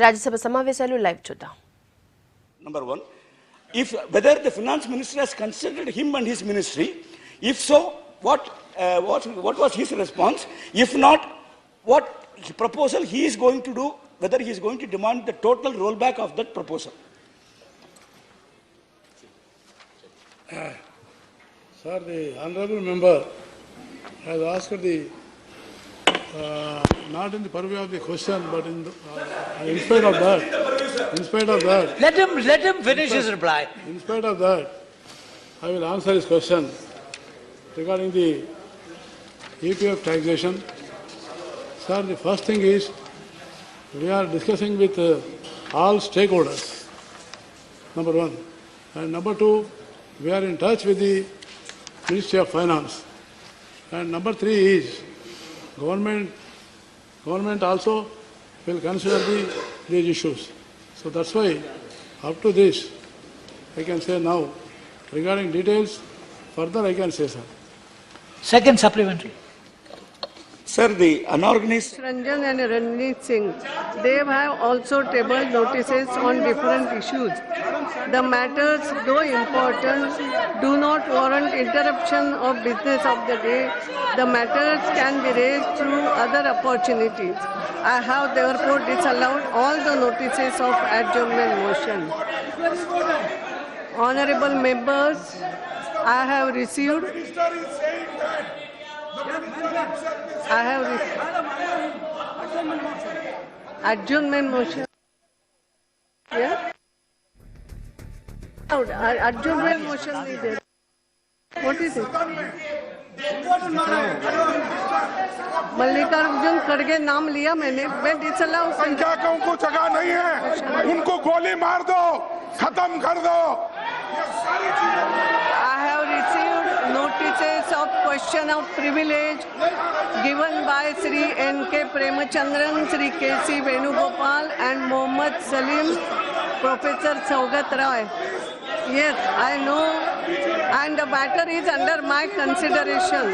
రాజ్యసభ సమావేశాలు లైవ్ చూద్దాం. Number one, if whether the finance minister has consulted him and his ministry, if so, what was his response? If not, what proposal he is going to do? Whether he is going to demand the total rollback of that proposal? Sir, the honourable member has asked the not in the purview of the question, but in spite of that, let him finish his reply. In spite of that, I will answer his question regarding the EPF taxation. Sir, the first thing is we are discussing with all stakeholders. Number one, and number two, we are in touch with the Ministry of Finance, and number three is government also will consider these issues. So that's why up to this I can say now. Regarding details, further I can say, sir. Second supplementary. Sir, the unorganized Ranjan and Ranjit Singh, they have also tabled notices on different issues. The matters, though important, do not warrant interruption of business of the day. The matters can be raised through other opportunities. I have therefore disallowed all the notices of adjournment motion. Honorable members, I have received adjournment motion. Yeah? Adjournment motion needed. What is it? Mallikarjun खड़गे नाम लिया मैंने, मैं disallow संख्याकों को जगह नहीं है, उनको गोली मार दो, खत्म कर दो. I have received notices of question of privilege given by Sri N.K. Premachandran, Sri K.C. Venugopal and Mohammad Salim, Professor Saugat Roy. Yes, I know, and the matter is under my consideration.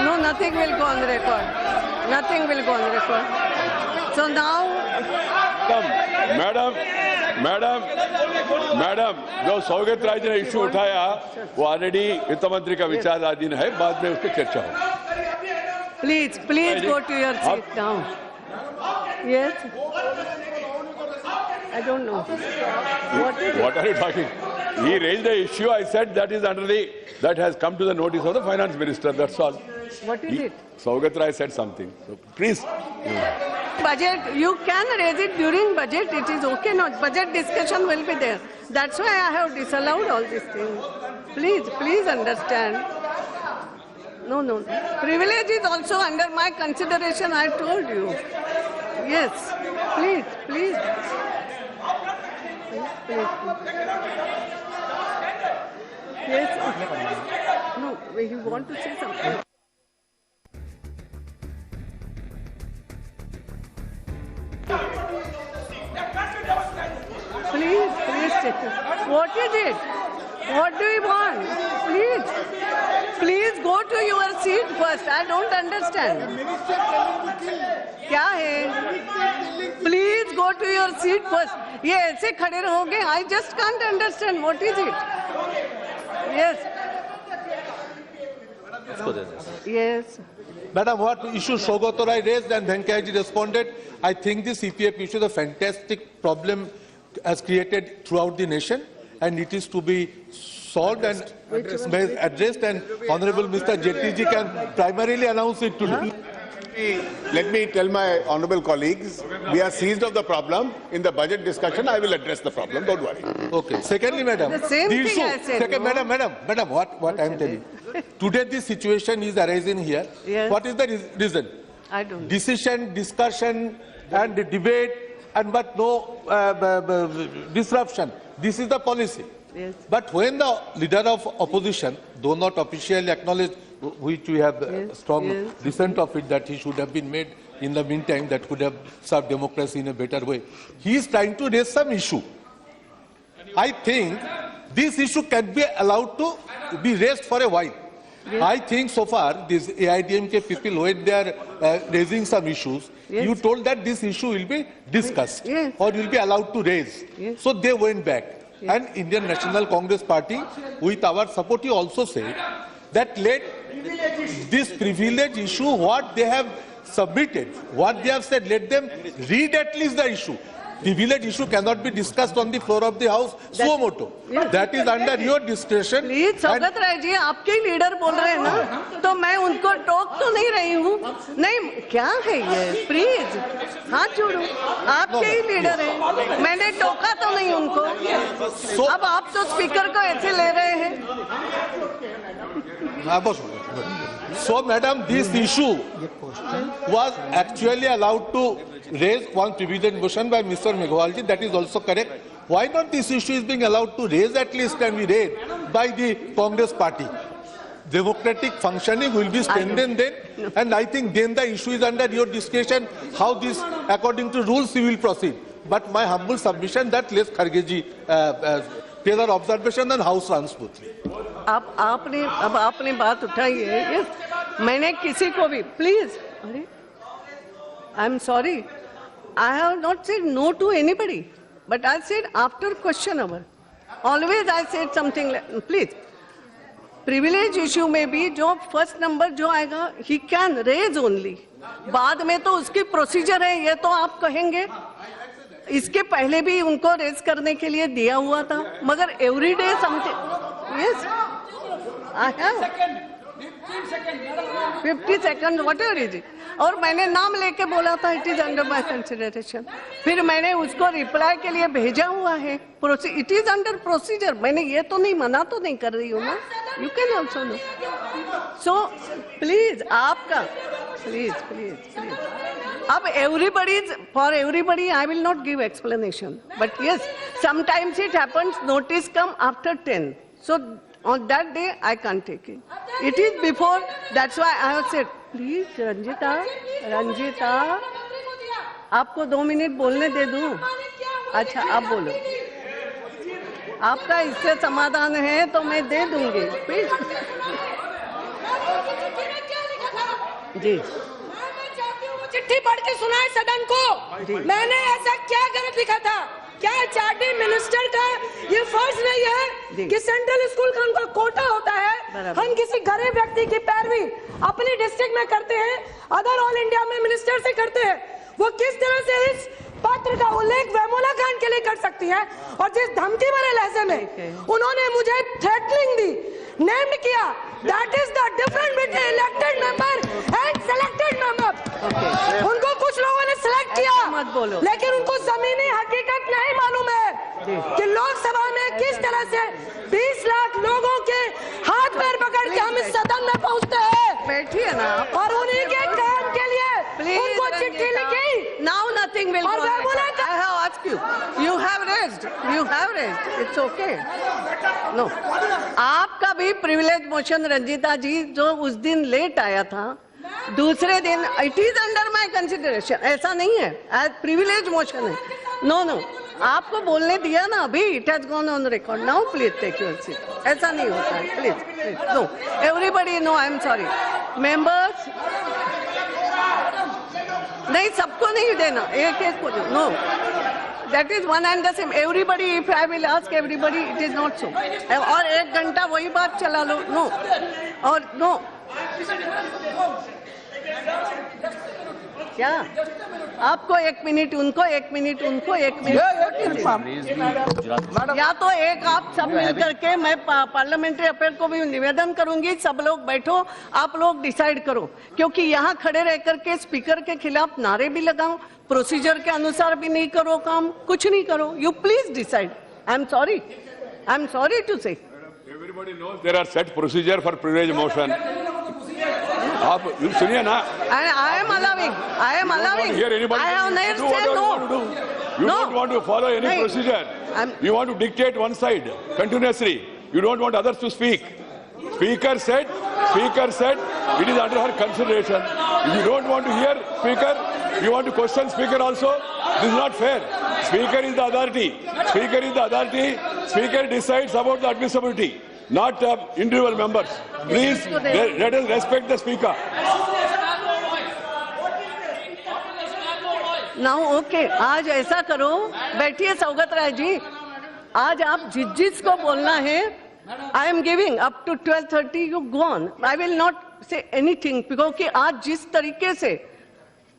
No, nothing will go on record. Nothing will go on record. So now... madam जो सौगत राय ने issue उठाया वो already वित्त मंत्री का विचाराधीन है, बाद में उस पर चर्चा होगी. Please go to your seat now. Yes. I don't know. What are you talking? He raised the issue. I said that is that has come to the notice of the finance minister. That's all. What is it? Saugat Rai said something. So please. Budget, you can raise it during budget. It is okay. No, budget discussion will be there. That's why I have disallowed all these things. Please understand. No. Privilege is also under my consideration. I told you. Yes. Please. Yes. No, you want to say something. Please check it. What is it? What do you want? Please go to your seat first. I don't understand. क्या है? Please go to your seat first. ये ऐसे खड़े रहोगे? I just can't understand. What is it? Yes. Yes. Madam, what issue Saugat Rai raised and Venkaiah responded? I think this CPF issue is a fantastic problem as created throughout the nation, and it is to be solved and addressed, and Honorable Mr. Jetiji can primarily announce it today. Let me tell my honourable colleagues, we are seized of the problem. In the budget discussion, I will address the problem. Don't worry. Okay. Secondly, madam, The same thing issue. I said, Second, no? madam, what I am telling. Today, this situation is arising here. Yes. What is the reason? I don't know. Decision, discussion, and debate, and but no disruption. This is the policy. Yes. But when the leader of opposition, though not officially acknowledged, which we have strong dissent of it, that he should have been made in the meantime, that could have served democracy in a better way. He is trying to raise some issue. I think this issue can be allowed to be raised for a while. I think so far these AIDMK people, when they are raising some issues, Yes. you told that this issue will be discussed Yes. or will be allowed to raise. Yes. So they went back. And Indian National Congress Party, with our support, you also said that let this privilege issue, what they have submitted, what they have said, let them read at least the issue. Privilege issue cannot be discussed on the floor of the House suo moto. Yes. That is under your discretion. Please And- Saugata Roy ji, आपके ही leader बोल रहे हैं ना, तो मैं उनको टोक तो नहीं रही हूँ। नहीं, क्या है ये? प्लीज हाथ जोड़ो, आपके ही लीडर हैं, मैंने टोका तो नहीं उनको। अब आप तो स्पीकर को ऐसे ले रहे हैं। So, madam, this issue was actually allowed to raise one privilege motion by Mr. Meghwalji. That is also correct. Why not this issue is being allowed to raise at least and be raised by the Congress party? Democratic functioning will be strengthened then, and I think then the issue is under your discretion how this, according to rules, you will proceed. But my humble submission that let's Khargeji pay their observation and House runs smoothly. आपने बात उठाई है। Yes, मैंने किसी को भी please, अरे I am sorry, I have not said no to anybody, but I said after question hour always I said something. Please, privilege issue में भी जो फर्स्ट नंबर जो आएगा ही कैन रेज ओनली, बाद में तो उसकी प्रोसीजर है, ये तो आप कहेंगे। इसके पहले भी उनको रेज करने के लिए दिया हुआ था, मगर everyday something. Yes, I have 50 second what ever is it, और मैंने नाम लेके बोला था it is under my consideration. फिर मैंने उसको रिप्लाई के लिए भेजा हुआ है, इट इज अंडर प्रोसीजर। मैंने ये तो नहीं, मना तो नहीं कर रही हूँ ना, you can also know. So please आपका, प्लीज प्लीज प्लीज, अब for everybody I will not give explanation, but yes, sometimes it happens notice come after 10, so on that day I can't take it. It is before, that's why I have said please Ranjita आपको 2 minute बोलने दे दूं? अच्छा, आप बोलो, आपका इससे समाधान है तो मैं दे दूंगी प्लीज। जी, चिट्ठी पढ़ के सुनाए सदन को, मैंने ऐसा क्या गलत लिखा था? क्या HRD मिनिस्टर का ये फर्ज नहीं है कि सेंट्रल स्कूल का उनका कोटा होता है? हम किसी गरीब व्यक्ति की पैरवी अपनी डिस्ट्रिक्ट में करते हैं, अदर ऑल इंडिया में मिनिस्टर से करते हैं। वो किस तरह से इस पत्र का उल्लेख वेमुला कांड के लिए कर सकती है? और जिस धमकी भरे लहजे में उन्होंने मुझे थ्रेटनिंग दी, नेम्ड किया, that is the difference between elected member and selected member. उनको कुछ लोगों ने सिलेक्ट किया, लेकिन उनको जमीनी हकीकत नहीं मालूम है कि लोकसभा में किस तरह से 20 लाख लोगों के हाथ पैर पकड़ के हम इस सदन में पहुंचते हैं। बैठिए ना, और उन्हीं के काम के लिए उनको चिट्ठी लिखी। Now nothing will go back. I have asked you. You have raised. It's okay. No. आपका भी प्रिविलेज मोशन रंजीता जी जो उस दिन लेट आया था, दूसरे दिन it is under my consideration, ऐसा नहीं है, एज प्रिविलेज मोशन है। नो, आपको बोलने दिया ना अभी, it has gone on record. Now please take your seat. ऐसा नहीं होता है, please no, everybody no, I am sorry members, नहीं सबको नहीं देना, एक को दो। No, that is one and the same, everybody, if I will ask everybody, it is not so. और 1 घंटा वही बात चला लो, नो, और नो, क्या आपको 1 मिनट, उनको 1 मिनट, उनको 1 मिनट, या तो एक आप सब मिल करके, मैं पार्लियामेंट्री अफेयर को भी निवेदन करूंगी, सब लोग बैठो, आप लोग डिसाइड करो, क्योंकि यहाँ खड़े रह करके स्पीकर के खिलाफ नारे भी लगाओ, प्रोसीजर के अनुसार भी नहीं करो काम, कुछ नहीं करो। You please decide. I am sorry to say. Everybody knows there are set procedure for privilege motion. आप सुनिए ना। I am allowing. Here anybody I have never said no. You don't want to follow any procedure. You want to dictate one side continuously. You don't want others to speak. Speaker said it is under her consideration. If you don't want to hear speaker, you want to question speaker also. This is not fair. Speaker is the authority. Speaker decides about the admissibility. not individual members. Please let us respect the speaker. Now okay, आज ऐसा करो, बैठिए सौगत राय जी, आज आप जिस को बोलना है, I am giving up to 12:30, you go on, I will not say anything, क्योंकि आज जिस तरीके से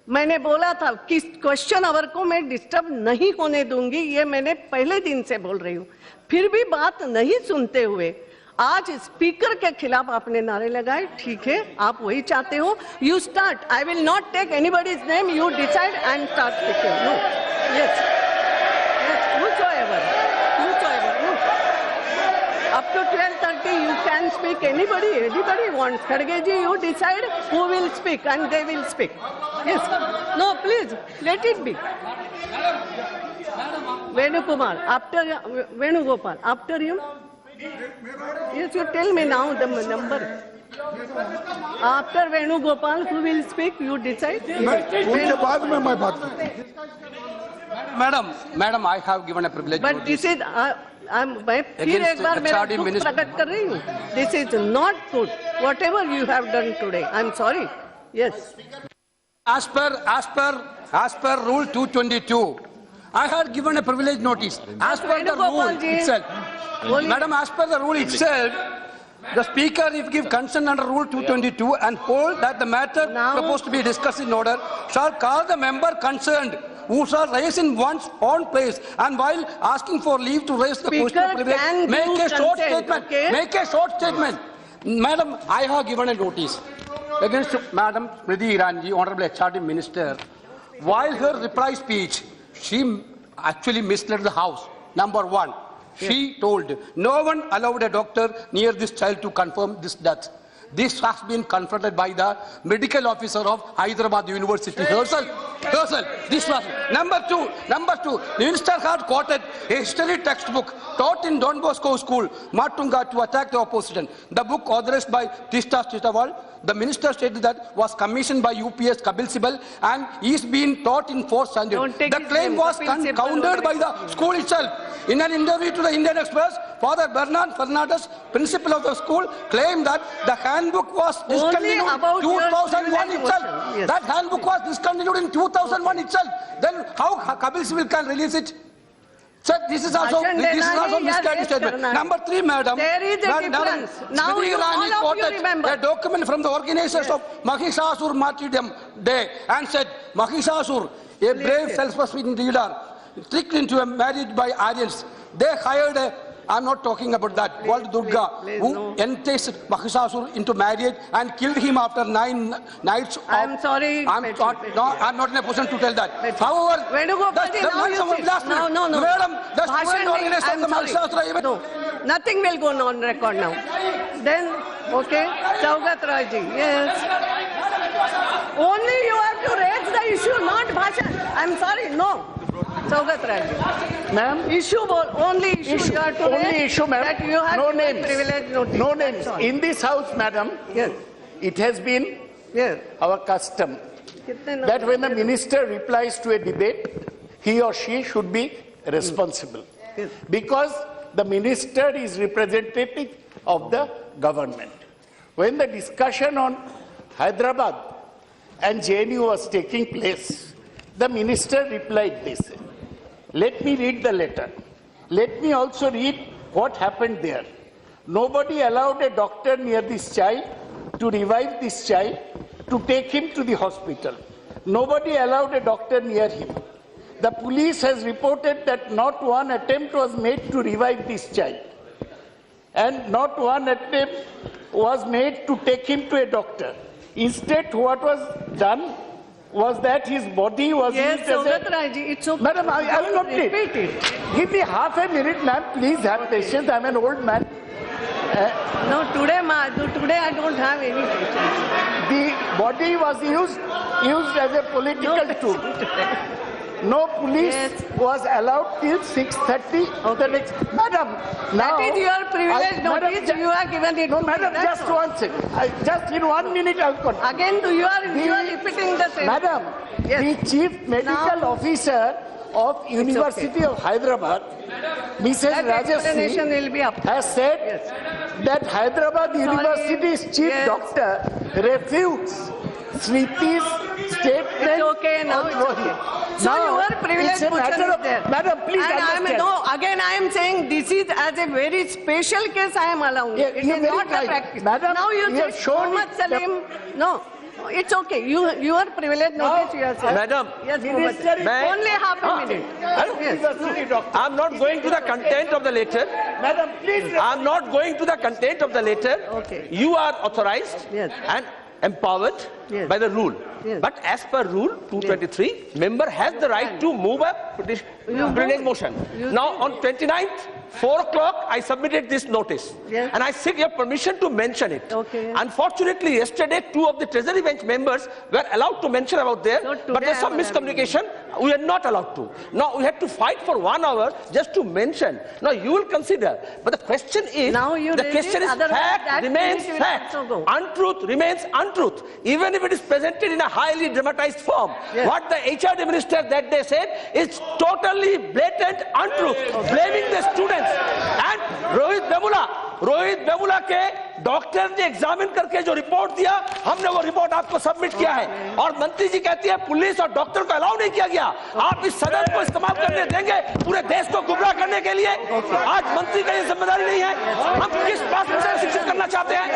मैंने बोला था कि क्वेश्चन आवर को मैं डिस्टर्ब नहीं होने दूंगी, ये मैंने पहले दिन से बोल रही हूँ, फिर भी बात नहीं सुनते हुए आज स्पीकर के खिलाफ आपने नारे लगाए। ठीक है, आप वही चाहते हो, you start, I will not take anybody's name, you decide and start speaking. No, yes, whosoever, no. Up to 12:30 you can speak, anybody wants. Kharge ji, you decide who will speak and they will speak. Yes, no, please, let it be. Venukumar, after Venugopal, after him. Yes, you tell me now the number. After Venugopal, who will speak? You decide. Madam, I have given a privilege. But this is, मैं फिर एक बार मेरा दुख प्रकट कर रही हूँ. This is not good. Whatever you have done today, I'm sorry. Yes. As per Rule 222, I had given a privilege notice. As per the rule itself. Madam, as per the rule itself, the Speaker, if give consent under Rule 222 and hold that the matter proposed to be discussed in order, shall call the member concerned who shall raise in one's own place, and while asking for leave to raise the question of privilege, make a short statement. Okay? Make a short statement. Madam, I have given a notice against Madam Smriti Iranji, Honorable HRD Minister. While her reply speech, she actually misled the House. Number one, she told no one allowed a doctor near this child to confirm this death. This has been confronted by the medical officer of Hyderabad University herself. This was number two. The minister had quoted a history textbook taught in Don Bosco School, Matunga, to attack the opposition. The book, authored by Tista Chitawal, the minister stated that was commissioned by UPS Kapil Sibal and is being taught in 4th standard. The claim was countered by the school itself. In an interview to the Indian Express, Father Bernard Fernandez, principal of the school, claimed that the handbook was discontinued in 2001 itself. Yes. That handbook was discontinued in 2001 itself. Then how Kapil Sibal can release it? So this is also misguided statement. Number three, Madam. There is a difference. Now you all of you remember. A document from the organizers of Mahishasur Martyrdom Day and said, Mahishasur, a brave self-sufficient leader, tricked into a marriage by Aryans. They hired a, I'm not talking about that, called Durga, who enticed Mahishasur into marriage and killed him after 9 nights. I'm sorry. I'm not in a position to tell that. However, no. Madam, the student organizers of the Mahishasura... No, nothing will go on record now. Then, okay, Saugat Raji, yes. Only you have to raise the issue, not Bhashan. I'm sorry, no. Saugat Raji. Ma'am? Only issue you have to raise. Only issue, ma'am. That you have no to names. Privilege notice. No names. In this house, madam, yes, it has been our custom that when the minister replies to a debate, he or she should be responsible. Yes. Because the minister is representative of the government. When the discussion on Hyderabad and JNU was taking place, the minister replied this. Let me read the letter. Let me also read what happened there. Nobody allowed a doctor near this child to revive this child, to take him to the hospital. Nobody allowed a doctor near him. The police has reported that not one attempt was made to revive this child. And not one attempt was made to take him to a doctor. Instead, what was done was that his body was used as a... Raji, it's okay. Madam, I will not repeat it. Give me half a minute, ma'am. Please have patience. I'm an old man. No, today I don't have any patience. The body was used as a political tool. No police was allowed till 6:30 the next. Madam, now... That is your privilege notice. You are given it. No, madam, just one second. Just in 1 minute I'll continue. Again, you are repeating the same. Madam, the chief medical officer of University of Hyderabad, Mrs. Rajashree, has said that Hyderabad University's chief doctor refutes Smriti's statement. It's okay, now it's okay. So your privilege motion is there. Madam, please and understand. Again I am saying this is as a very special case I am allowing. Yeah, it you're is very not right. a practice. Madam, now you you say have shown Mohammed it- Salim. No. It's okay. Your privilege notice you have said. Madam, Yes, Mohammed. May- Only half a minute. Yes. I'm not going to the content of the letter. Madam, please. I'm not going to the content of the letter. Okay. You are authorized Yes. and empowered Yes. by the rule. Yes. But as per rule 223, member has the right to move a privilege motion. Now on 29th, 4 o'clock, I submitted this notice. Yes. And I seek your permission to mention it. Okay. Unfortunately, yesterday, 2 of the Treasury Bench members were allowed to mention about there, So today but there's some I will have miscommunication. We are not allowed to. Now, we had to fight for 1 hour just to mention. Now, you will consider. But the question is, Now you the raise question it, is otherwise fact that remains minute will fact. also go. Untruth remains untruth. Even if it is presented in a highly dramatized form. Yes. What the HRD minister that day said is totally blatant untruth, blaming the students. And Rohit बेमुला के doctor ने examine करके जो report दिया, हमने वो report आपको submit किया है। और मंत्री जी कहती है पुलिस और डॉक्टर को अलाउ नहीं किया गया। आप इस सदन को इस्तेमाल करने देंगे पूरे देश को गुमराह करने के लिए? आज मंत्री का ये जिम्मेदारी नहीं है। हम किस बात पर शिक्षित करना चाहते हैं?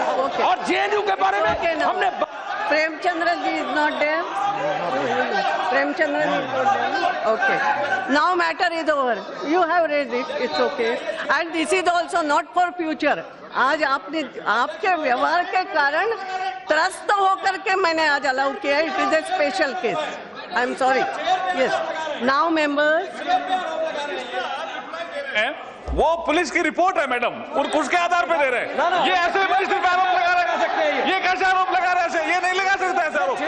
और जेएनयू के बारे में हमने Premchandra ji is not there. Premchandra ji is not there. Okay. Now matter is over. You have raised it. It's okay. And this is also not for future. आज आपने आपके व्यवहार के कारण त्रस्त होकर के मैंने आज अलाउ किया. It is a special case. I am sorry. Yes. Now members. वो पुलिस की रिपोर्ट है मैडम, और उसके आधार पे दे रहे हैं। ये ऐसे मिनिस्टर पे आरोप लगा रहे हैं। ये कैसे आरोप लगा रहे हैं? ये नहीं लगा सकते ऐसे आरोप।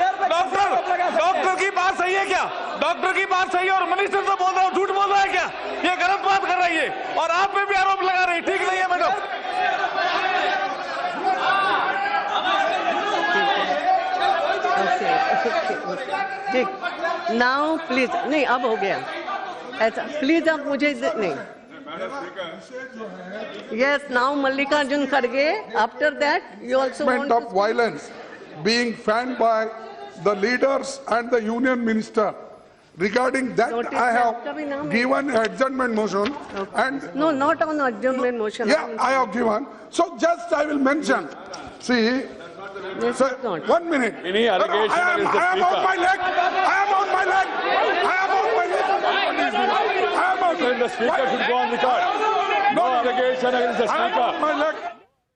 डॉक्टर की बात सही है क्या? डॉक्टर की बात सही है और मिनिस्टर तो बोल रहा है, झूठ बोल रहा है क्या? ये गलत बात कर रही है और आप पे भी आरोप लगा रही है। ठीक नहीं है मैडम। ठीक. Now please. नहीं अब हो गया. ऐसा प्लीज आप मुझे नहीं. Yes, now Mallikarjun Kharge. After that, you also want of violence being fanned by the leaders and the union minister. Regarding that, I have given an adjournment motion. And no, not on adjournment motion. Yeah, I have given. So just I will mention. See, sir, 1 minute. Any allegation against the I am speaker? on my leg. I am on my leg. I am on my leg. I am on Then the speaker should go on record. No allegation against the I am speaker. on my leg.